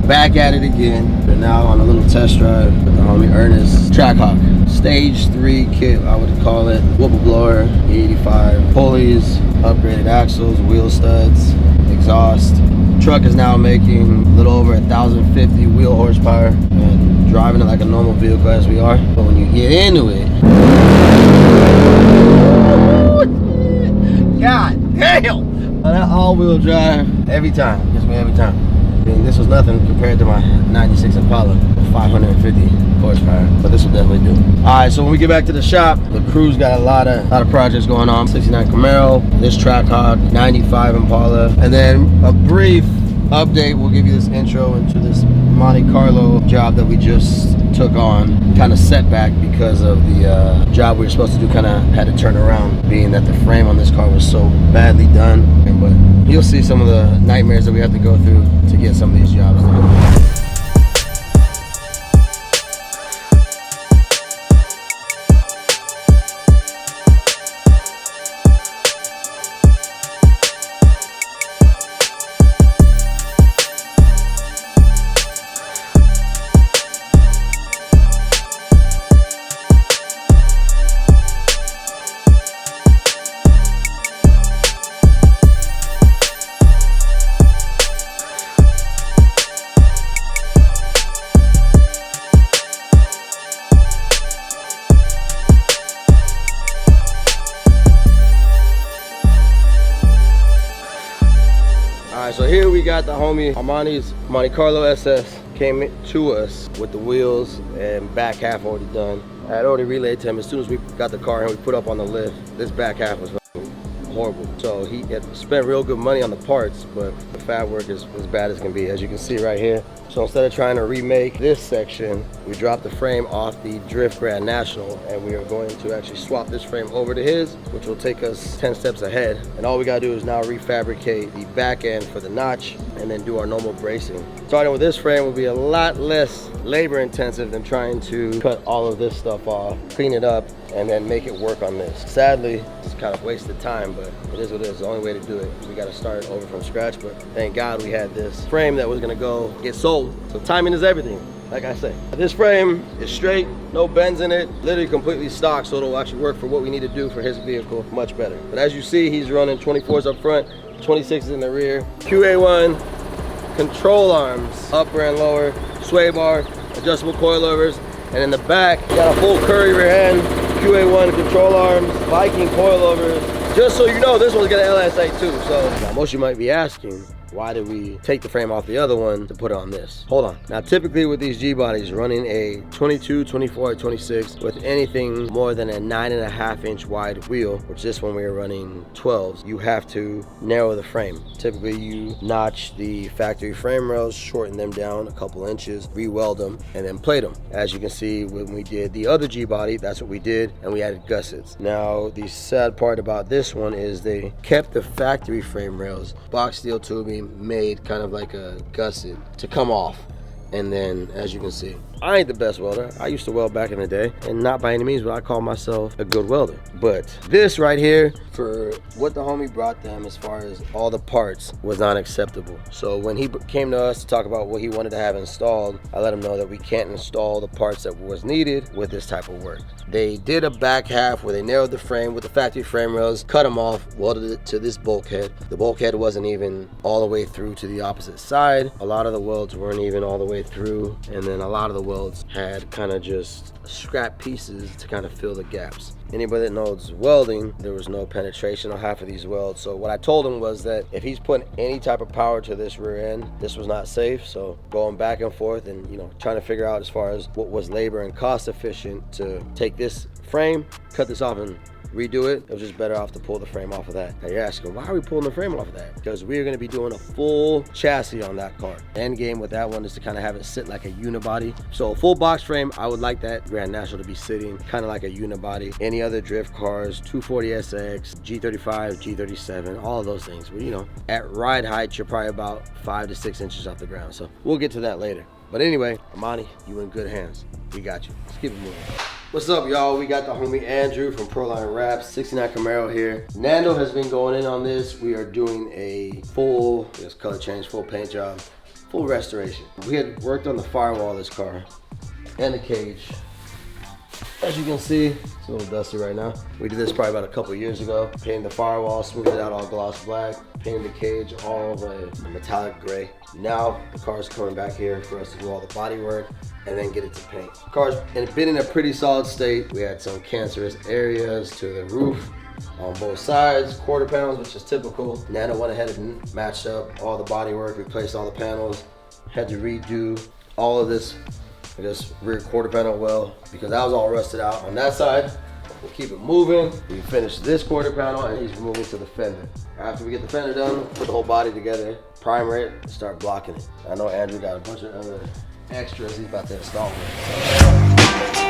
back at it again. We're now on a little test drive with the homie Ernest. Trackhawk. Stage 3 kit, I would call it. Whooper blower, E85 pulleys, upgraded axles, wheel studs, exhaust. Truck is now making a little over 1,050 wheel horsepower and driving it like a normal vehicle as we are. But when you get into it, God damn! That all-wheel drive every time, gets me every time. I mean, this was nothing compared to my 96 Impala, 550 horsepower, but this will definitely do. All right, so when we get back to the shop, the crew's got a lot of projects going on. 69 Camaro, this Trackhawk, 95 Impala, and then a brief update. We'll give you this intro into this Monte Carlo job that we just took on. Kind of setback because of the job we were supposed to do. Kind of had to turn around, being that the frame on this car was so badly done. But you'll see some of the nightmares that we have to go through to get some of these jobs done. So here we got the homie Armani's Monte Carlo SS. Came to us with the wheels and back half already done. I had already relayed to him as soon as we got the car and we put up on the lift, this back half was horrible. So he had spent real good money on the parts, but the fab work is as bad as can be, as you can see right here. So instead of trying to remake this section, we dropped the frame off the Drift Grand National, and we are going to actually swap this frame over to his, which will take us 10 steps ahead. And all we gotta do is now refabricate the back end for the notch and then do our normal bracing. Starting with this frame will be a lot less labor intensive than trying to cut all of this stuff off, clean it up, and then make it work on this. Sadly, it's kind of wasted time, but it is what it is. The only way to do it. We got to start over from scratch, but thank God we had this frame that was gonna go get sold. So timing is everything, like I say. This frame is straight, no bends in it, literally completely stock, so it'll actually work for what we need to do for his vehicle much better. But as you see, he's running 24s up front, 26s in the rear. QA1 control arms, upper and lower, sway bar, adjustable coilovers, and in the back, got a full Curry rear end, QA1 control arms, Viking coilovers. Just so you know, this one's got an LSA too. So now most of you might be asking, why did we take the frame off the other one to put it on this? Hold on. Now, typically with these G bodies, running a 22, 24, or 26 with anything more than a 9.5 inch wide wheel, which this one we are running 12s, you have to narrow the frame. Typically, you notch the factory frame rails, shorten them down a couple inches, re-weld them, and then plate them. As you can see, when we did the other G body, that's what we did, and we added gussets. Now, the sad part about this one is they kept the factory frame rails, box steel tubing, made kind of like a gusset to come off. And then, as you can see, I ain't the best welder. I used to weld back in the day, and not by any means, but I call myself a good welder. But this right here, for what the homie brought them as far as all the parts, was not acceptable. So when he came to us to talk about what he wanted to have installed, I let him know that we can't install the parts that was needed with this type of work. They did a back half where they narrowed the frame with the factory frame rails, cut them off, welded it to this bulkhead. The bulkhead wasn't even all the way through to the opposite side. A lot of the welds weren't even all the way through, and then a lot of the welds had kind of just scrap pieces to kind of fill the gaps. Anybody that knows welding, there was no penetration on half of these welds. So what I told him was that if he's putting any type of power to this rear end, this was not safe. So going back and forth and, you know, trying to figure out as far as what was labor and cost efficient to take this frame, cut this off and redo it, it was just better off to pull the frame off of that. Now you're asking, why are we pulling the frame off of that? Because we're going to be doing a full chassis on that car. End game with that one is to kind of have it sit like a unibody. So a full box frame, I would like that Grand National to be sitting kind of like a unibody. Any other drift cars, 240SX, G35, G37, all of those things. But you know, at ride height, you're probably about 5 to 6 inches off the ground. So we'll get to that later. But anyway, Armani, you in good hands. We got you. Let's keep it moving. What's up, y'all? We got the homie Andrew from Proline Wraps, 69 Camaro here. Nando has been going in on this. We are doing a full, color change, full paint job. full restoration. We had worked on the firewall of this car and the cage. As you can see, it's a little dusty right now. We did this probably about a couple years ago. Painted the firewall, smoothed it out all gloss black, painted the cage all the metallic gray. Now the car's coming back here for us to do all the body work and then get it to paint. The car's been in a pretty solid state. We had some cancerous areas to the roof on both sides, quarter panels, which is typical. Nano went ahead and matched up all the body work, replaced all the panels, had to redo all of this rear quarter panel well, because that was all rusted out on that side. We'll keep it moving. We finished this quarter panel and he's moving to the fender. After we get the fender done, put the whole body together, primer it, and start blocking it. I know Andrew got a bunch of other extras he's about to install with.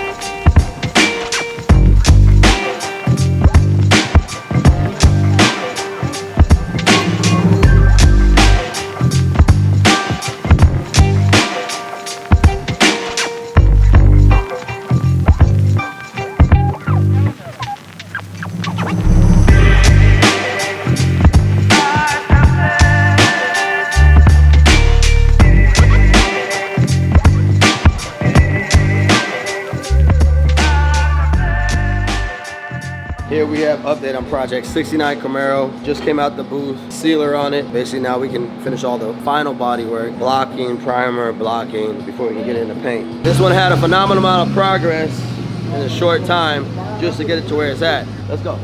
Here we have update on project 69 Camaro. Just came out the booth, sealer on it. Basically now we can finish all the final body work, blocking, primer, blocking, before we can get into paint. This one had a phenomenal amount of progress in a short time just to get it to where it's at. Let's go.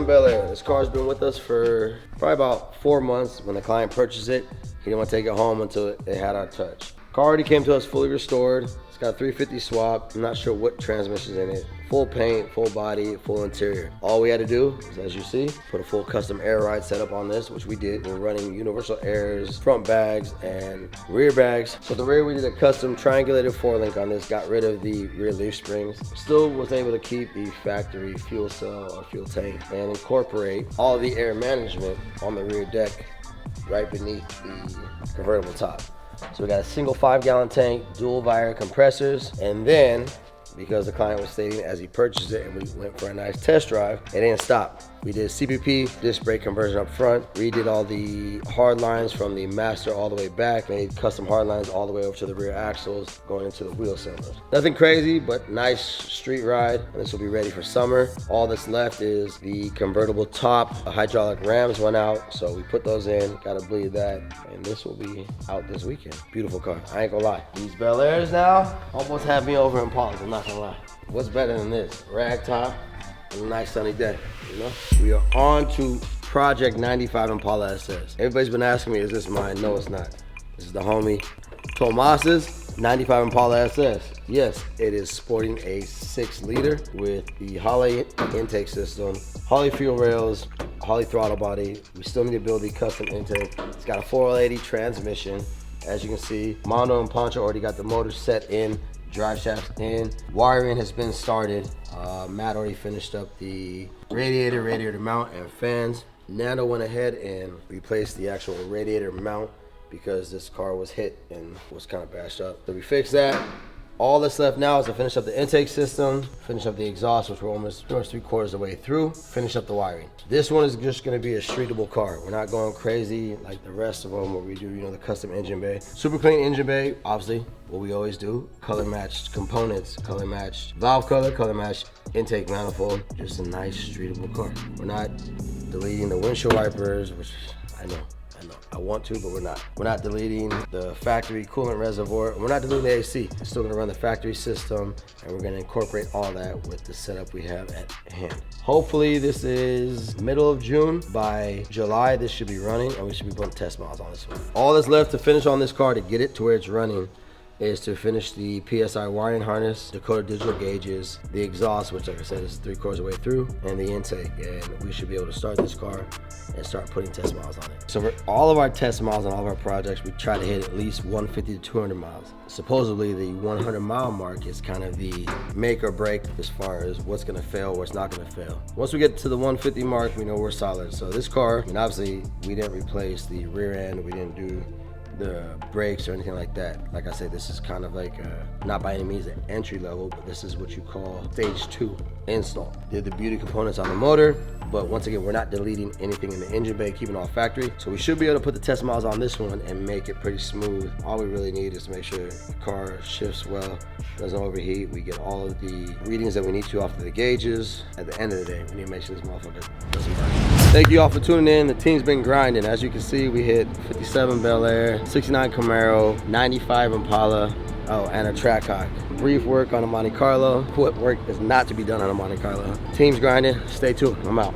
Belair. This car's been with us for probably about 4 months. When the client purchased it, he didn't want to take it home until it had our touch. Car already came to us fully restored. It's got a 350 swap. I'm not sure what transmission's in it. Full paint, full body, full interior. All we had to do is, as you see, put a full custom air ride setup on this, which we did. We're running universal airs, front bags, and rear bags. So the rear, we did a custom triangulated 4-link on this, got rid of the rear leaf springs. Still was able to keep the factory fuel cell or fuel tank and incorporate all the air management on the rear deck right beneath the convertible top. So we got a single 5-gallon tank, dual Vire compressors, and then because the client was stating as he purchased it and we went for a nice test drive, it didn't stop. We did CPP, disc brake conversion up front, redid all the hard lines from the master all the way back, made custom hard lines all the way over to the rear axles going into the wheel cylinders. Nothing crazy, but nice street ride. And this will be ready for summer. All that's left is the convertible top. The hydraulic rams went out, so we put those in, gotta bleed that, and this will be out this weekend. Beautiful car, I ain't gonna lie. These Belairs now almost have me over Impalas, I'm not gonna lie. What's better than this? Rag top and a nice sunny day, you know? We are on to Project 95 Impala SS. Everybody's been asking me, is this mine? No, it's not. This is the homie Tomas's 95 Impala SS. Yes, it is sporting a 6-liter with the Holley intake system, Holley fuel rails, Holley throttle body. We still need to build the custom intake. It's got a 480 transmission. As you can see, Mondo and Poncho already got the motor set in, drive shafts in, wiring has been started. Matt already finished up the radiator mount and fans. Nando went ahead and replaced the actual radiator mount because this car was hit and was kind of bashed up. So we fixed that. All that's left now is to finish up the intake system, finish up the exhaust, which we're almost 3/4 of the way through, finish up the wiring. This one is just gonna be a streetable car. We're not going crazy like the rest of them where we do, you know, the custom engine bay. Super clean engine bay, obviously, what we always do. Color matched components, color matched valve color matched intake manifold. Just a nice streetable car. We're not deleting the windshield wipers, which I know. I want to, but we're not. We're not deleting the factory coolant reservoir. We're not deleting the AC. We're still gonna run the factory system, and we're gonna incorporate all that with the setup we have at hand. Hopefully this is middle of June. By July, this should be running, and we should be putting test miles on this one. All that's left to finish on this car to get it to where it's running is to finish the PSI wiring harness, decoder digital gauges, the exhaust, which like I said is 3/4 of the way through, and the intake. And we should be able to start this car and start putting test miles on it. So for all of our test miles on all of our projects, we try to hit at least 150 to 200 miles. Supposedly the 100 mile mark is kind of the make or break as far as what's gonna fail, what's not gonna fail. Once we get to the 150 mark, we know we're solid. So this car, and obviously we didn't replace the rear end, we didn't do the brakes or anything like that. Like I said, this is kind of like not by any means an entry level, but this is what you call stage 2 install. Did the beauty components on the motor, but once again, we're not deleting anything in the engine bay, keeping it all factory. So we should be able to put the test miles on this one and make it pretty smooth. All we really need is to make sure the car shifts well, doesn't overheat. We get all of the readings that we need to off of the gauges. At the end of the day, we need to make sure this motherfucker doesn't burn. Thank you all for tuning in. The team's been grinding. As you can see, we hit 57 Belair, 69 Camaro, 95 Impala, oh, and a Trackhawk. Brief work on a Monte Carlo. What work is not to be done on a Monte Carlo. Team's grinding. Stay tuned. I'm out.